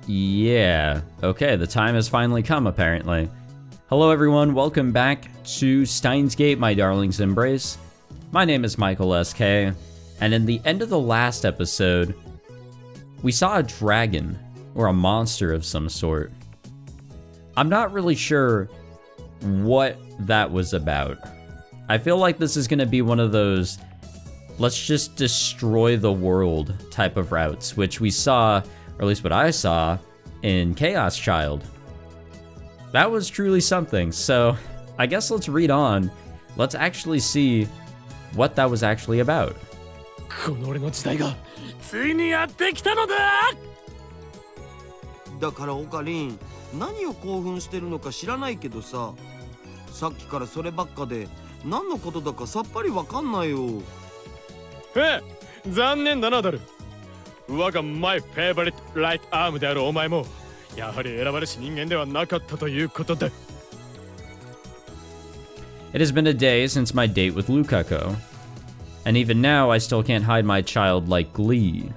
Yeah, okay, the time has finally come, apparently. Hello everyone, welcome back to Steins Gate, my darling's embrace. My name is Michael SK, and in the end of the last episode, we saw a dragon, or a monster of some sort. I'm not really sure what that was about. I feel like this is gonna be one of those, let's just destroy the world type of routes, which we saw, or at least what I saw, in Chaos Child. That was truly something, so I guess let's read on. Let's actually see what that was actually about. この俺の時代がついにやってきたのだ。だからオカリン、何を興奮してるのか知らないけどさ、さっきからそればっかで何のことだかさっぱりわかんないよ。残念だなダル。我がマイフェイバリットライトアームであるお前もやはり選ばれし人間ではなかったということだ。It has been a day since my date with Lukako, and even now I still can't hide my childlike glee.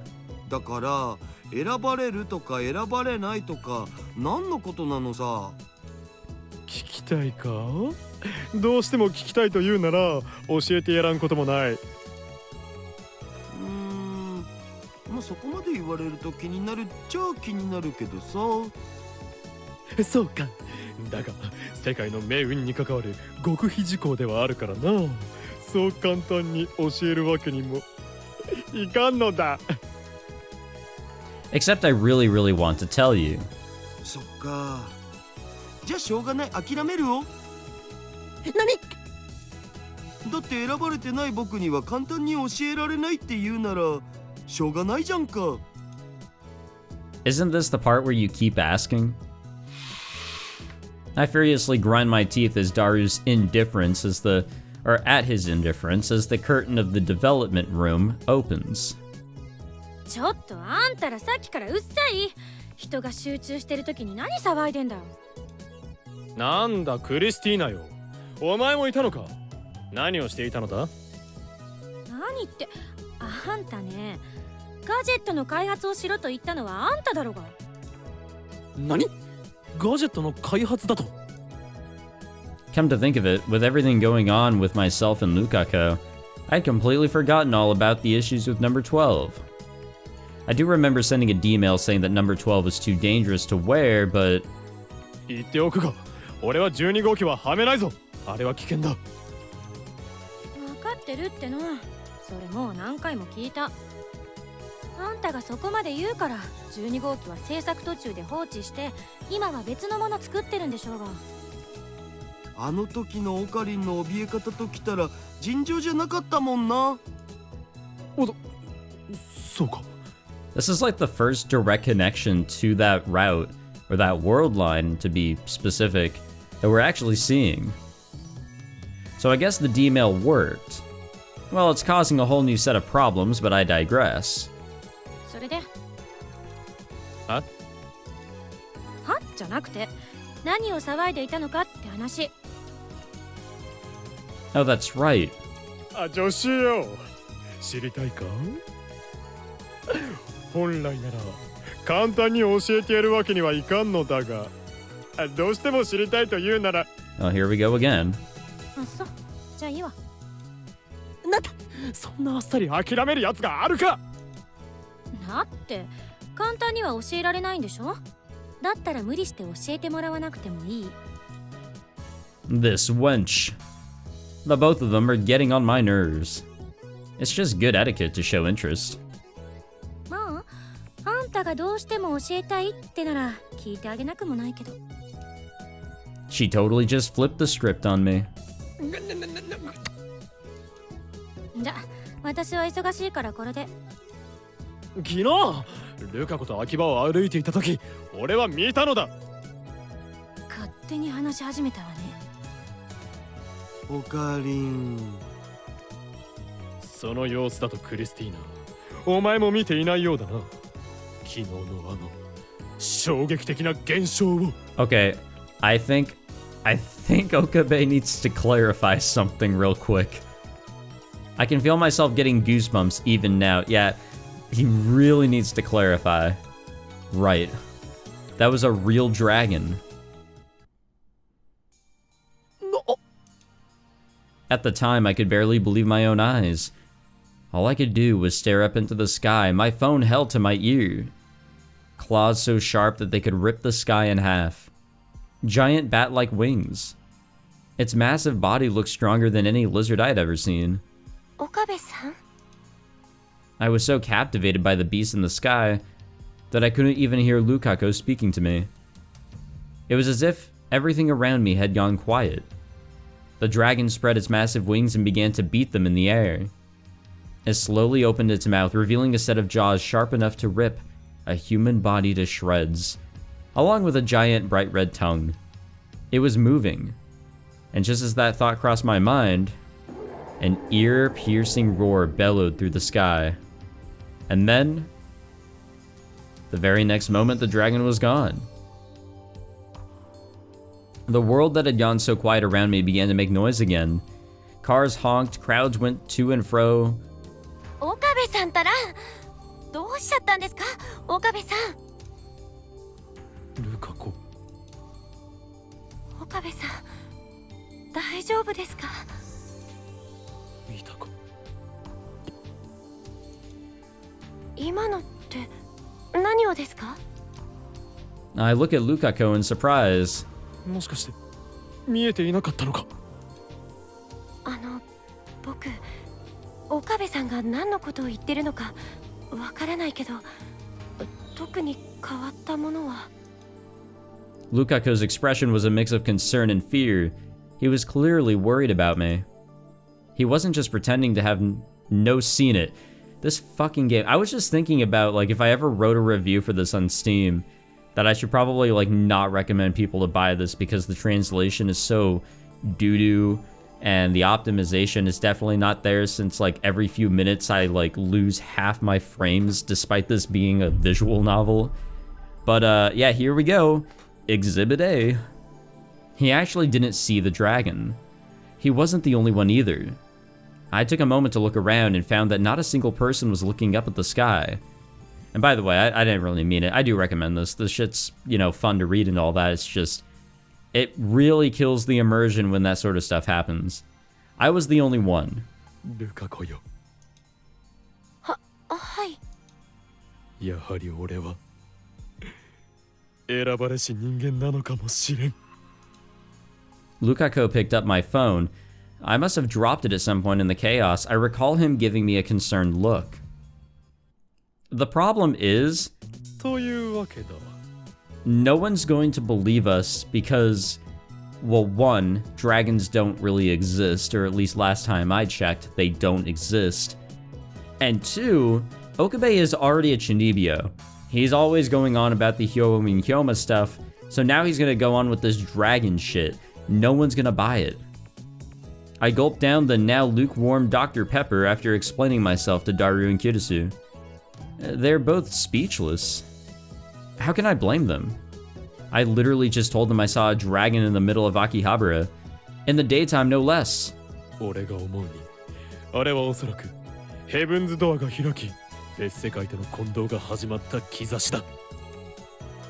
だから選ばれるとか選ばれないとか何のことなのさ。聞きたいか？どうしても聞きたいと言うなら教えてやらんこともない。まあそこまで言われると気になるっちゃ気になるけどさ。そうか。だが世界の命運に関わる極秘事項ではあるからな。そう簡単に教えるわけにもいかんのだ。Except I really want to tell you. そっか。じゃあしょうがない、諦めるよ。何？だって選ばれてない僕には簡単に教えられないって言うならしょうがないじゃんか。Isn't this the part where you keep asking? I furiously grind my teeth as Daru's indifference at his indifference as the curtain of the development room opens. ちょっとあんたらさっきからうっさい。人が集中してる時に何騒いでんだ。なんだクリスティーナよ。お前もいたのか。何をしていたのだ。何ってあんたね、ガジェットの開発をしろと言ったのはあんただろうが。何？ガジェットの開発だと。Come to think of it, with everything going on with myself and Lukako, I'd completely forgotten all about the issues with number 12. I do remember sending a D-mail saying that number 12 was too dangerous to wear, but... 言っておくが、俺は12号機ははめないぞ。あれは危険だ。分かってるっての。それもう何回も聞いた。あんたがそこまで言うから12号機は制作途中で放置して今は別のもの作ってるんでしょうが。あの時のオカリンの怯え方ときたら尋常じゃなかったもんな。そうか。This is like the first direct connection to that route, or that world line to be specific, that we're actually seeing. So I guess the D-mail worked. Well, it's causing a whole new set of problems, but I digress. それで？はじゃなくて、何を騒いでいたのかって話。Oh, that's right. 女子よ。知りたいか？本来なら簡単に教えてやるわけにはいかんのだが、どうしても知りたいと言うなら。Oh, here we go again. あ、そう。じゃあいいわ。なんだ、そんなあっさり諦めるやつがあるか。だって簡単には教えられないんでしょ。だったら無理して教えてもらわなくてもいい。This wench. The both of them are getting on my nerves. It's just good etiquette to show interest. まあ、あんたがどうしても教えたいってなら聞いてあげなくもないけど。She totally just flipped the script on me. じゃ、私は忙しいからこれで。昨日ルカ子と秋葉を歩いていた時、俺は見たのだ。勝手に話し始めたわね。オカリン。その様子だとクリスティーナ、お前も見ていないようだな。昨日の衝撃的な現象を。Okay, I think Okabe needs to clarify something real quick. I can feel myself getting goosebumps even now. Yeah, he really needs to clarify. Right. That was a real dragon. No. At the time, I could barely believe my own eyes. All I could do was stare up into the sky, my phone held to my ear. Claws so sharp that they could rip the sky in half. Giant bat-like wings. Its massive body looked stronger than any lizard I'd ever seen. Okabe-san? I was so captivated by the beast in the sky that I couldn't even hear Lukako speaking to me. It was as if everything around me had gone quiet. The dragon spread its massive wings and began to beat them in the air. It slowly opened its mouth, revealing a set of jaws sharp enough to rip a human body to shreds, along with a giant bright red tongue. It was moving, and just as that thought crossed my mind, an ear-piercing roar bellowed through the sky. And then, the very next moment, the dragon was gone. The world that had gone so quiet around me began to make noise again. Cars honked, crowds went to and fro. Okabe-san ったらどうしちゃったんですか、Okabe-san？ルカ子。Okabe-san、大丈夫ですか？見たか？今のって何をですか？ I look at Lukako in surprise. もしかして見えていなかったのか？僕、岡部さんが何のことを言ってるのかわからないけど、特に変わったものは。Lukako's expression was a mix of concern and fear. He was clearly worried about me. He wasn't just pretending to have no seen it. This fucking game. I was just thinking about, like, if I ever wrote a review for this on Steam, that I should probably, like, not recommend people to buy this because the translation is so doo-doo and the optimization is definitely not there, since, like, every few minutes I, like, lose half my frames despite this being a visual novel. But, yeah, here we go. Exhibit A. He actually didn't see the dragon. He wasn't the only one either. I took a moment to look around and found that not a single person was looking up at the sky. And by the way, I didn't really mean it. I do recommend this. This shit's, you know, fun to read and all that. It's just, it really kills the immersion when that sort of stuff happens. I was the only one. ルカ子よ。はい。やはり俺は選ばれし人間なのかもしれん。Lukako picked up my phone. I must have dropped it at some point in the chaos. I recall him giving me a concerned look. The problem is, というわけだ。no one's going to believe us because, well, one, dragons don't really exist, or at least last time I checked, they don't exist. And two, Okabe is already a Chinibyo. He's always going on about the Hyomin and Hyoma stuff, so now he's gonna go on with this dragon shit. No one's gonna buy it. I gulped down the now lukewarm Dr. Pepper after explaining myself to Daru and Kirisu. They're both speechless. How can I blame them? I literally just told them I saw a dragon in the middle of Akihabara. In the daytime, no less. 俺が思うに、あれはおそらくヘブンズドアが開き、別世界との混同が始まった兆しだ。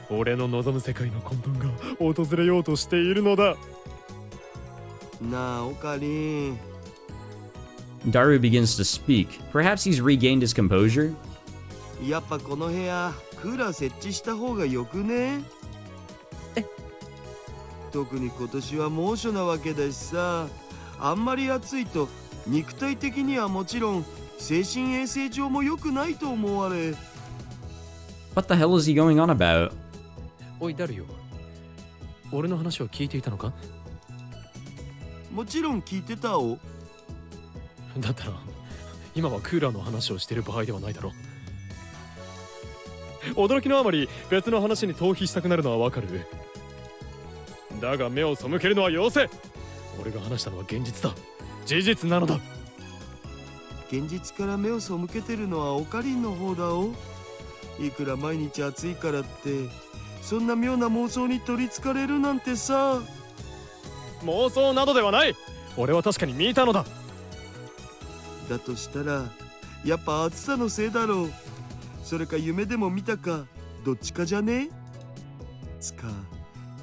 俺の望む世界の混沌が訪れようとしているのだ。なあ、オカリン。Daru begins to speak. Perhaps he's regained his composure? やっぱこの部屋クーラー設置した方がよくね？特に今年は猛暑なわけだしさ、あんまり暑いと肉体的にはもちろん精神衛生上も良くないと思われ。What the hell is he going on about? おいダルよ、俺の話は聞いていたのか？もちろん聞いてたお。だったら今はクーラーの話をしている場合ではないだろう。驚きのあまり別の話に逃避したくなるのはわかる。だが目を背けるのはよせ。俺が話したのは現実だ。事実なのだ。現実から目を背けてるのはオカリンの方だお。いくら毎日暑いからってそんな妙な妄想に取りつかれるなんてさ。妄想などではない。俺は確かに見たのだ。だとしたらやっぱ暑さのせいだろう。それか夢でも見たか、どっちかじゃね？つか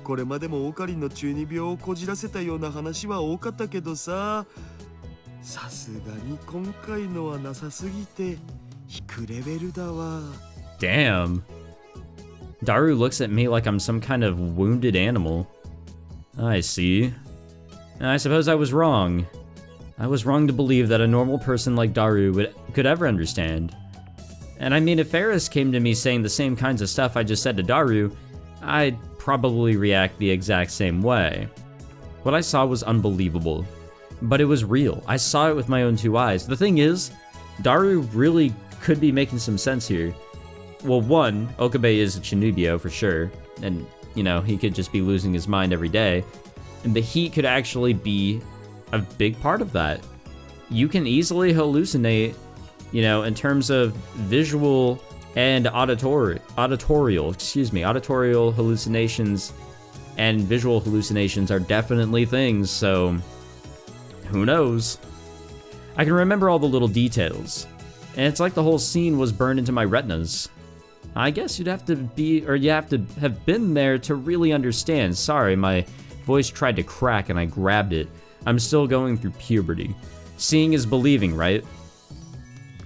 これまでもオカリンの中二病をこじらせたような話は多かったけどさ、さすがに今回のはなさすぎて低レベルだわ。 Damn. Daru looks at me like I'm some kind of wounded animal. I see. I suppose I was wrong. I was wrong to believe that a normal person like Daru could ever understand. And I mean, if Faris came to me saying the same kinds of stuff I just said to Daru, I'd probably react the exact same way. What I saw was unbelievable, but it was real. I saw it with my own two eyes. The thing is, Daru really could be making some sense here. Well, one, Okabe is a Chinubio for sure, and, you know, he could just be losing his mind every day. And the heat could actually be a big part of that. You can easily hallucinate, you know, in terms of visual and auditorial hallucinations, and visual hallucinations are definitely things, so who knows? I can remember all the little details, and it's like the whole scene was burned into my retinas. I guess you have to have been there to really understand. Sorry, my voice tried to crack and I grabbed it. I'm still going through puberty. Seeing is believing, right?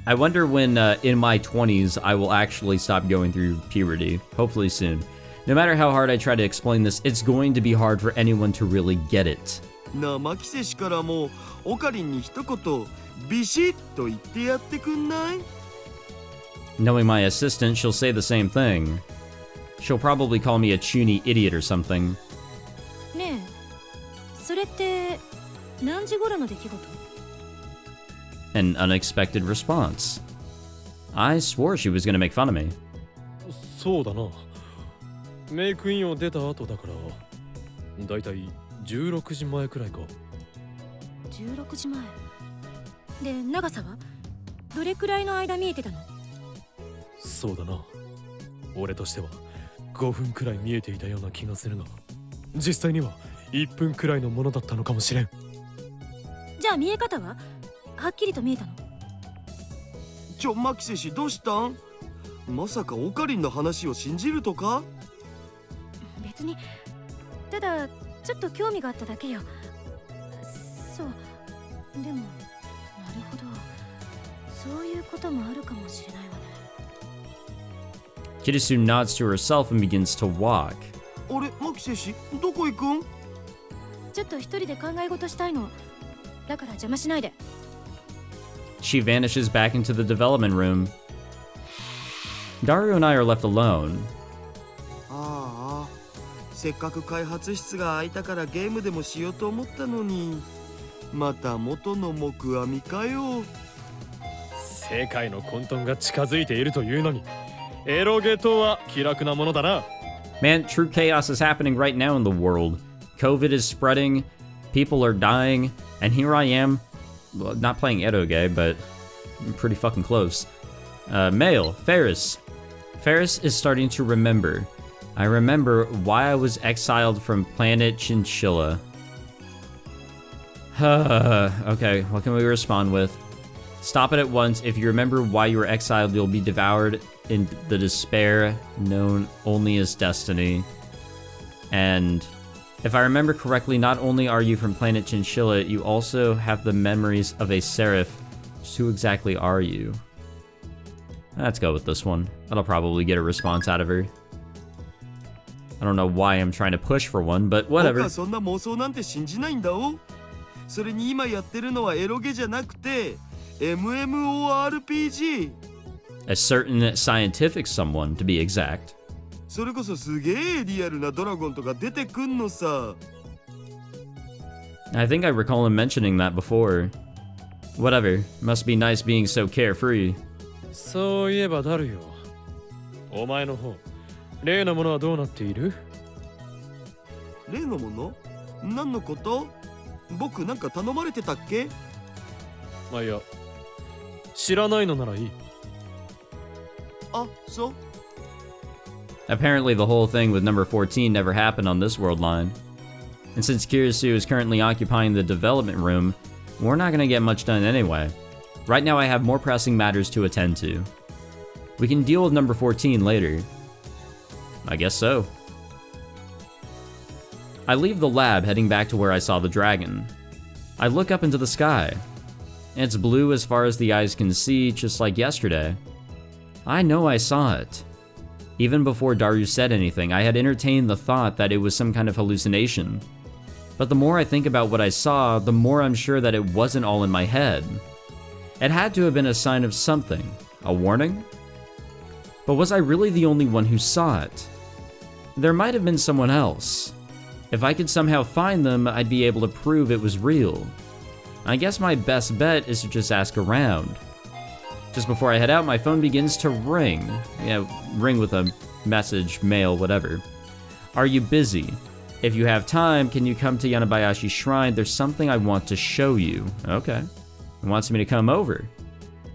I wonder when in my 20s I will actually stop going through puberty. Hopefully soon. No matter how hard I try to explain this, it's going to be hard for anyone to really get it. なあマキセ氏からもオカリンに一言ビシッと言ってやってくんない？ Knowing my assistant, she'll say the same thing. She'll probably call me a chuny idiot or something. ねえ、それって何時頃の出来事？ An unexpected response. I swore she was gonna make fun of me. そうだな。メイクインを出た後だから、だいたい16時前くらいか。16時前。で、長さはどれくらいの間見えてたの？そうだな。俺としては5分くらい見えていたような気がするが、実際には1分くらいのものだったのかもしれん。じゃあ見え方ははっきりと見えたの？マキセ氏どうしたん？まさかオカリンの話を信じるとか？別に、ただちょっと興味があっただけよ。そう、でもなるほど、そういうこともあるかもしれないわね。Kirisu nods to herself and begins to walk. あれ、マキセ氏どこ行くん？ちょっと一人で考え事したいの。だから邪魔しないで。She vanishes back into the development room. Daru and I are left alone. ああ、せっかく開発室が空いたからゲームでもしようと思ったのに、また元の木阿弥かよ。世界の混沌が近づいているというのに、エロゲとは気楽なものだな。Man, true chaos is happening right now in the world. COVID is spreading, people are dying, and here I am, well, not playing eroge, but pretty fucking close. Male, Faris. Faris is starting to remember. I remember why I was exiled from planet Chinchilla. Okay, what can we respond with? Stop it at once. If you remember why you were exiled, you'll be devoured in the despair known only as destiny. And if I remember correctly, not only are you from planet Chinchilla, you also have the memories of a seraph. Just who exactly are you? Let's go with this one. That'll probably get a response out of her. I don't know why I'm trying to push for one, but whatever. 僕はそんな妄想なんて信じないんだお。それに今やってるのはエロゲじゃなくて MMORPG。A certain scientific someone, to be exact. それこそすげえリアルなドラゴンとか出てくんのさ。I think I recall him mentioning that before. Whatever. Must be nice being so carefree. そういえばダルよ。お前の方、例のものはどうなっている？例のもの？何のこと？僕なんか頼まれてたっけ？まあいや、知らないのならいい。あ、そう。Apparently the whole thing with number 14 never happened on this world line. And since Kirisu is currently occupying the development room, we're not gonna get much done anyway. Right now I have more pressing matters to attend to. We can deal with number 14 later. I guess so. I leave the lab, heading back to where I saw the dragon. I look up into the sky. It's blue as far as the eyes can see, just like yesterday. I know I saw it. Even before Daru said anything, I had entertained the thought that it was some kind of hallucination. But the more I think about what I saw, the more I'm sure that it wasn't all in my head. It had to have been a sign of something. A warning? But was I really the only one who saw it? There might have been someone else. If I could somehow find them, I'd be able to prove it was real. I guess my best bet is to just ask around. Just before I head out, my phone begins to ring. Ring with a message, mail, whatever. Are you busy? If you have time, can you come to Yanabayashi Shrine? There's something I want to show you. Okay. He wants me to come over.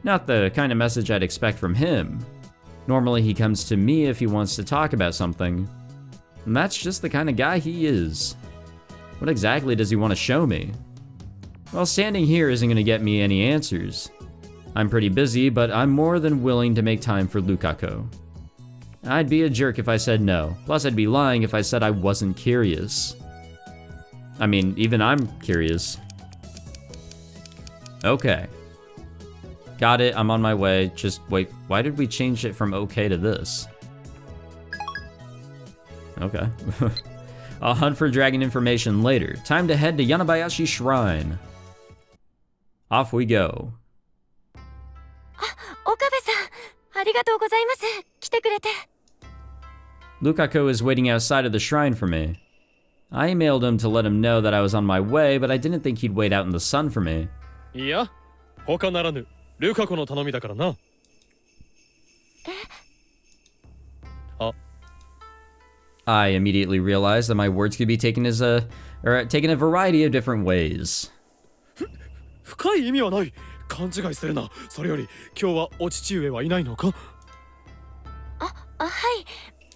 Not the kind of message I'd expect from him. Normally he comes to me if he wants to talk about something. And that's just the kind of guy he is. What exactly does he want to show me? Well, standing here isn't going to get me any answers. I'm pretty busy, but I'm more than willing to make time for Lukako. I'd be a jerk if I said no. Plus, I'd be lying if I said I wasn't curious. I mean, even I'm curious. Okay. Got it, I'm on my way. Just wait, why did we change it from okay to this? Okay. I'll hunt for dragon information later. Time to head to Yanabayashi Shrine. Off we go. Lukako is waiting outside of the shrine for me. I emailed him to let him know that I was on my way, but I didn't think he'd wait out in the sun for me. Yeah, 他ならぬルカ子の頼みだからな。I immediately realized that my words could be taken as taken a variety of different ways. 深い意味はない。勘違いするな。それより今日はお父上はいないのか？はい。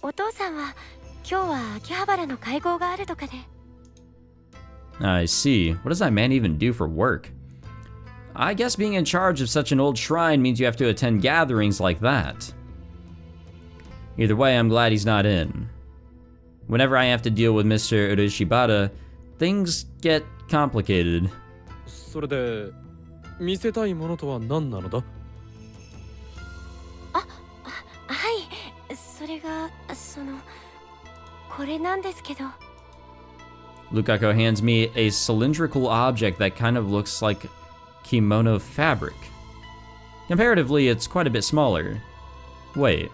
お父さんは今日は秋葉原の会合があるとかで。I see. What does that man even do for work? I guess being in charge of such an old shrine means you have to attend gatherings like that. Either way, I'm glad he's not in. Whenever I have to deal with Mr. Urishibata, things get complicated. それで見せたいものとは何なのだ？はい。それがこれなんですけど。Lukako hands me a cylindrical object that kind of looks like kimono fabric. Comparatively, it's quite a bit smaller. Wait.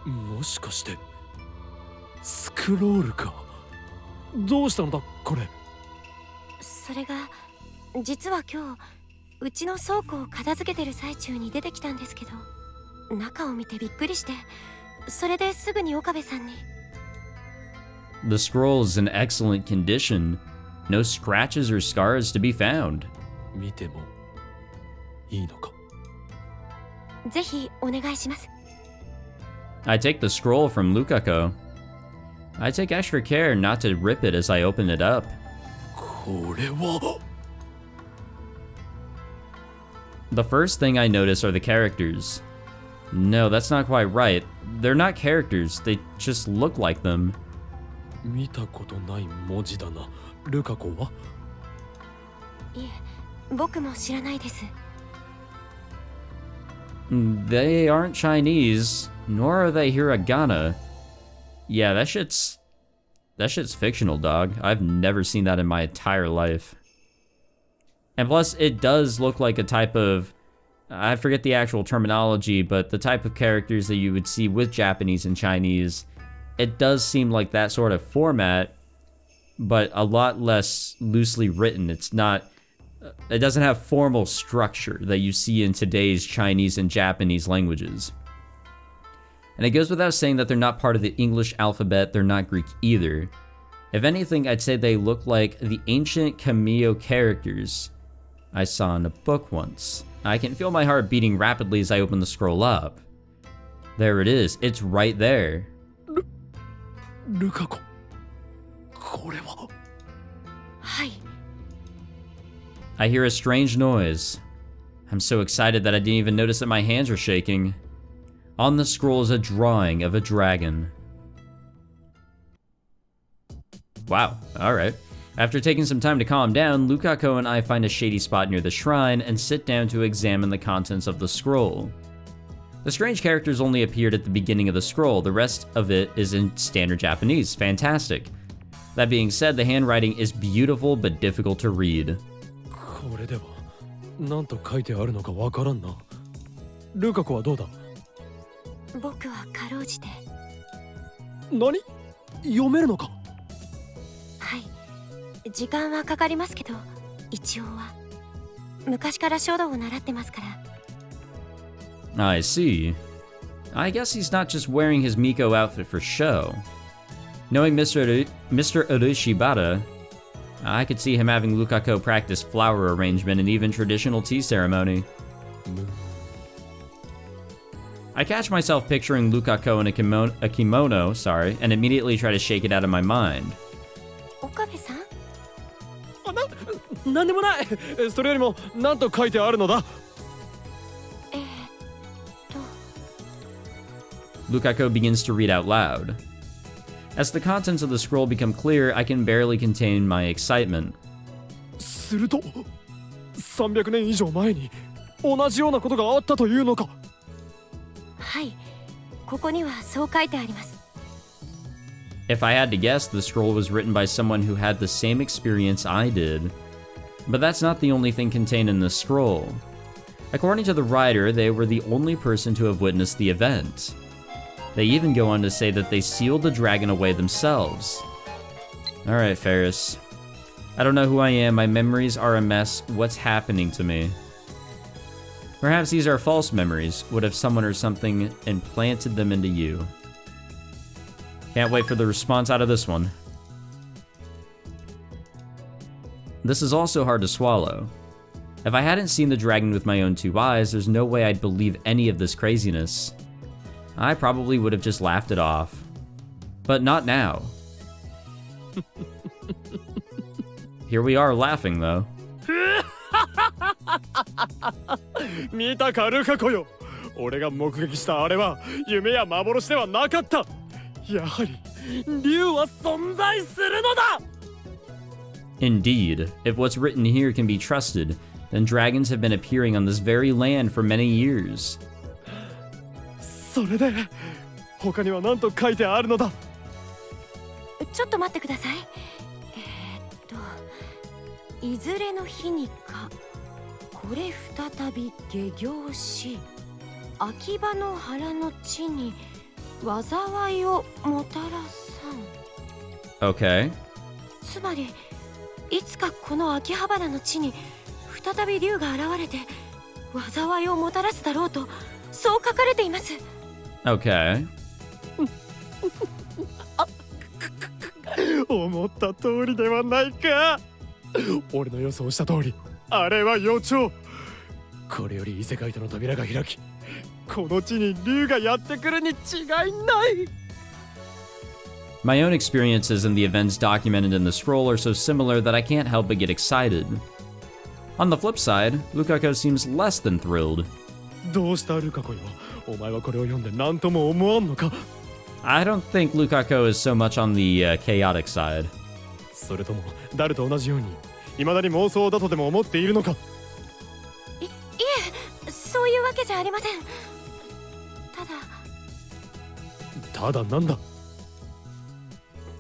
もしかしてスクロールか？どうしたのだこれ？それが実は今日うちの倉庫を片付けてる最中に出てきたんですけど、中を見てびっくりして、それですぐに岡部さんに。The scroll is in excellent condition. No scratches or scars to be found. 見てもいいのか？ぜひお願いします。I take the scroll from Lukako. I take extra care not to rip it as I open it up. これは。The first thing I notice are the characters. No, that's not quite right. They're not characters, they just look like them. 見たことない文字だな。ルカ子は？いえ、僕も知らないです。They aren't Chinese, nor are they hiragana. Yeah, that shit's fictional, dog. I've never seen that in my entire life. And plus, it does look like a type of, I forget the actual terminology, but the type of characters that you would see with Japanese and Chinese. It does seem like that sort of format, but a lot less loosely written. It doesn't have formal structure that you see in today's Chinese and Japanese languages. And it goes without saying that they're not part of the English alphabet, they're not Greek either. If anything, I'd say they look like the ancient Kamiyo characters I saw in a book once. I can feel my heart beating rapidly as I open the scroll up. There it is, it's right there. ルカ子、これは？はい。I hear a strange noise. I'm so excited that I didn't even notice that my hands are shaking. On the scroll is a drawing of a dragon. Wow, alright. After taking some time to calm down, Lukako and I find a shady spot near the shrine and sit down to examine the contents of the scroll. The strange characters only appeared at the beginning of the scroll, the rest of it is in standard Japanese. Fantastic. That being said, the handwriting is beautiful but difficult to read. これでは何と書いてあるのかわからんな。ルカ子はどうだ？僕はかろうじて。何？読めるのか？はい。時間はかかりますけど、一応は。昔から書道を習ってますから。I see. I guess he's not just wearing his Miko outfit for show. Knowing Mr. Urushibata, I could see him having Lukako practice flower arrangement and even traditional tea ceremony. I catch myself picturing Lukako in a kimono, and immediately try to shake it out of my mind. Okabe-san? なんでもない。それよりも何と書いてあるのだ？Lukako begins to read out loud. As the contents of the scroll become clear, I can barely contain my excitement. すると、300年以上前に同じようなことがあったというのか？はい、ここにはそう書いてあります。If I had to guess, the scroll was written by someone who had the same experience I did. But that's not the only thing contained in the scroll. According to the writer, they were the only person to have witnessed the event. They even go on to say that they sealed the dragon away themselves. Alright, Faris. I don't know who I am, my memories are a mess, what's happening to me? Perhaps these are false memories. What if someone or something implanted them into you? Can't wait for the response out of this one. This is also hard to swallow. If I hadn't seen the dragon with my own two eyes, there's no way I'd believe any of this craziness. I probably would have just laughed it off. But not now. Here we are laughing, though. 見たかルカ子よ。俺が目撃したあれは夢や幻ではなかった。やはり竜は存在するのだ。Indeed, if what's written here can be trusted, then dragons have been appearing on this very land for many years. それで他には何と書いてあるのだ？ちょっと待ってください。いずれの日にかこれ再び下行し、秋葉の原の地に災いをもたらさん。Okay. つまりいつかこの秋葉原の地に再び竜が現れて災いをもたらすだろうと、そう書かれています。Okay. 思った通りではないか。俺の予想した通り、あれは予兆。これより異世界との扉が開き、この地に竜がやってくるに違いない。My own experiences and the events documented in the scroll are so similar that I can't help but get excited. On the flip side, Lukako seems less than thrilled. どうしたルカ子よ。お前はこれを読んで何とも思わんのか？ I don't think Lukako is so much on the chaotic side. それともダルと同じように未だに妄想だとでも思っているのか？いえ、そういうわけじゃありません。ただなんだ？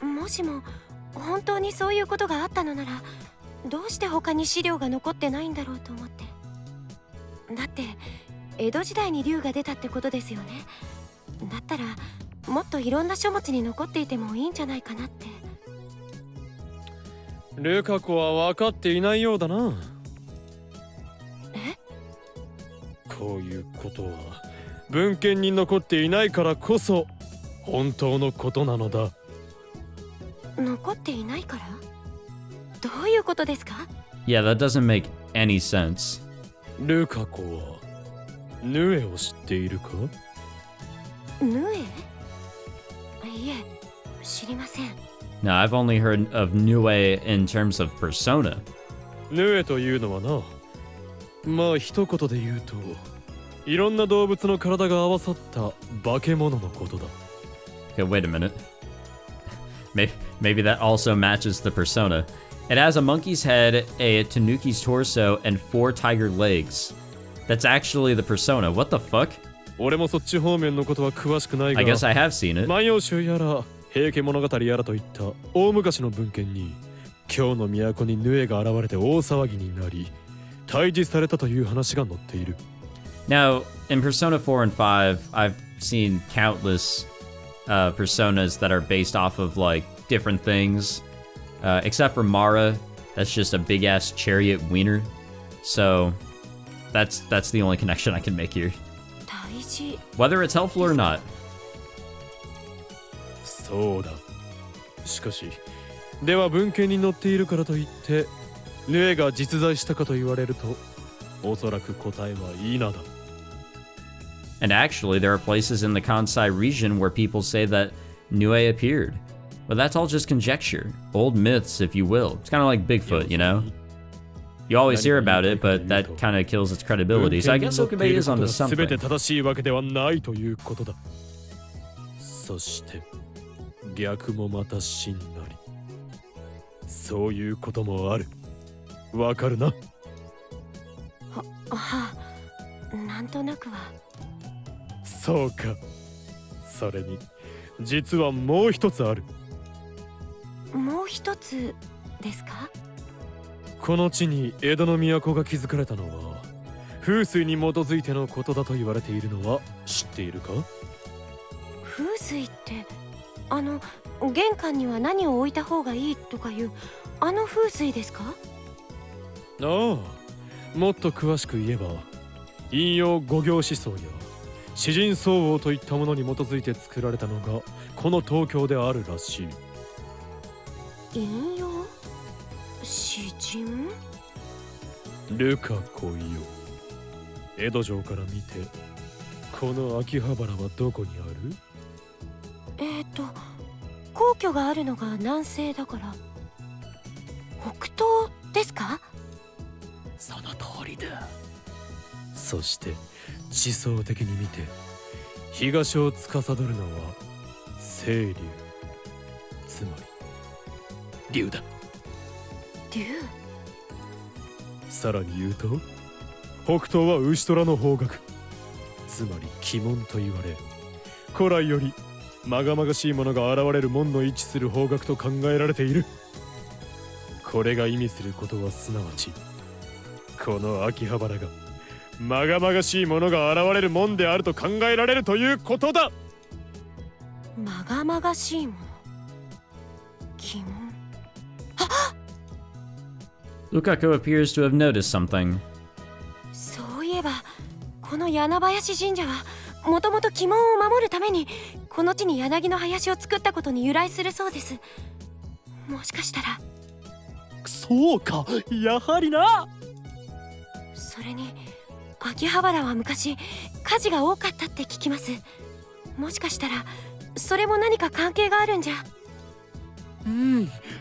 もしも本当にそういうことがあったのなら、どうして他に資料が残ってないんだろうと思って。だって江戸時代に竜が出たってことですよね。だったらもっといろんな書物に残っていてもいいんじゃないかなって。ルカ子は分かっていないようだな。え？こういうことは文献に残っていないからこそ本当のことなのだ。残っていないから？どういうことですか？ Yeah, that doesn't make any sense. ルカ子はヌエを知っているか？ヌエ？いえ、知りません。No, I've only heard of Nue in terms of persona. ヌエというのはな、まあ一言で言うと、いろんな動物の体が合わさった化け物のことだ。Okay, wait a minute. Maybe that also matches the persona. It has a monkey's head, a tanuki's torso, and 4 tiger legs. That's actually the persona. What the fuck? 俺もそっち方面のことは詳しくないが、 I guess I have seen it. 万葉集やら平家物語やらといった大昔の文献に、京の都にヌエが現れて大騒ぎになり、退治されたという話が載っている。Now, in Persona 4 and 5, I've seen countless personas that are based off of like different things, except for Mara. That's just a big ass chariot wiener. So that's the only connection I can make here. Whether it's helpful or not. そうだ。しかし、では文献に載っているからといってヌエが実在したかと言われると、おそらく答えは否だ。And actually, there are places in the Kansai region where people say that Nue appeared. But that's all just conjecture. Old myths, if you will. It's kind of like Bigfoot, you know? You always hear about it, but that kind of kills its credibility. So I guess Okube is onto something. 全て正しいわけではないということだ。そして逆もまた真なり。そういうこともある。わかるな？なんとなくは。そうか。それに実はもう一つある。もう一つですか？この地に江戸の都が築かれたのは風水に基づいてのことだと言われているのは知っているか？風水って玄関には何を置いた方がいいとかいう風水ですか？ああ、もっと詳しく言えば陰陽五行思想や詩人相応といったものに基づいて作られたのがこの東京であるらしい。陰陽詩人？ルカ来いよ。江戸城から見てこの秋葉原はどこにある？皇居があるのが南西だから北東ですか？その通りだ。そして地層的に見て東を司るのは清流、つまり龍だ。龍？さらに言うと北東は牛虎の方角、つまり鬼門と言われ、古来よりまがまがしいものが現れる門の位置する方角と考えられている。これが意味することはすなわちこの秋葉原がまがまがしいものが現れる門であると考えられるということだ。まがまがしいもの、鬼門。Lukaku appears to have noticed something. そういえばこの柳林神社はもともと鬼門を守るためにこの地に柳の林を作ったことに由来するそうです。もしかしたら。そうか、やはりな。それに秋葉原は昔火事が多かったって聞きます。もしかしたらそれも何か関係があるんじゃ。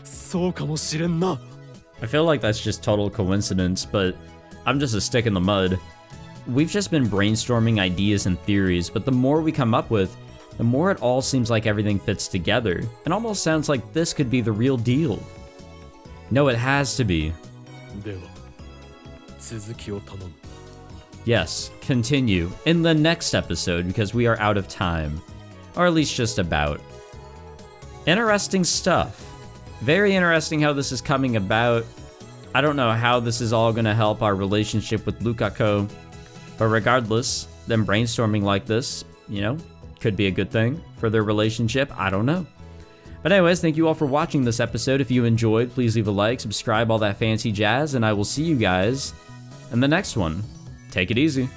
そうかもしれんな。I feel like that's just total coincidence, but I'm just a stick in the mud. We've just been brainstorming ideas and theories, but the more we come up with, the more it all seems like everything fits together. It almost sounds like this could be the real deal. No, it has to be. では続きを頼む。Yes, continue in the next episode because we are out of time. Or at least just about. Interesting stuff. Very interesting how this is coming about. I don't know how this is all gonna help our relationship with Lukaku, but regardless, them brainstorming like this, you know, could be a good thing for their relationship. I don't know. But anyways, thank you all for watching this episode. If you enjoyed, please leave a like, subscribe, all that fancy jazz, and I will see you guys in the next one. Take it easy.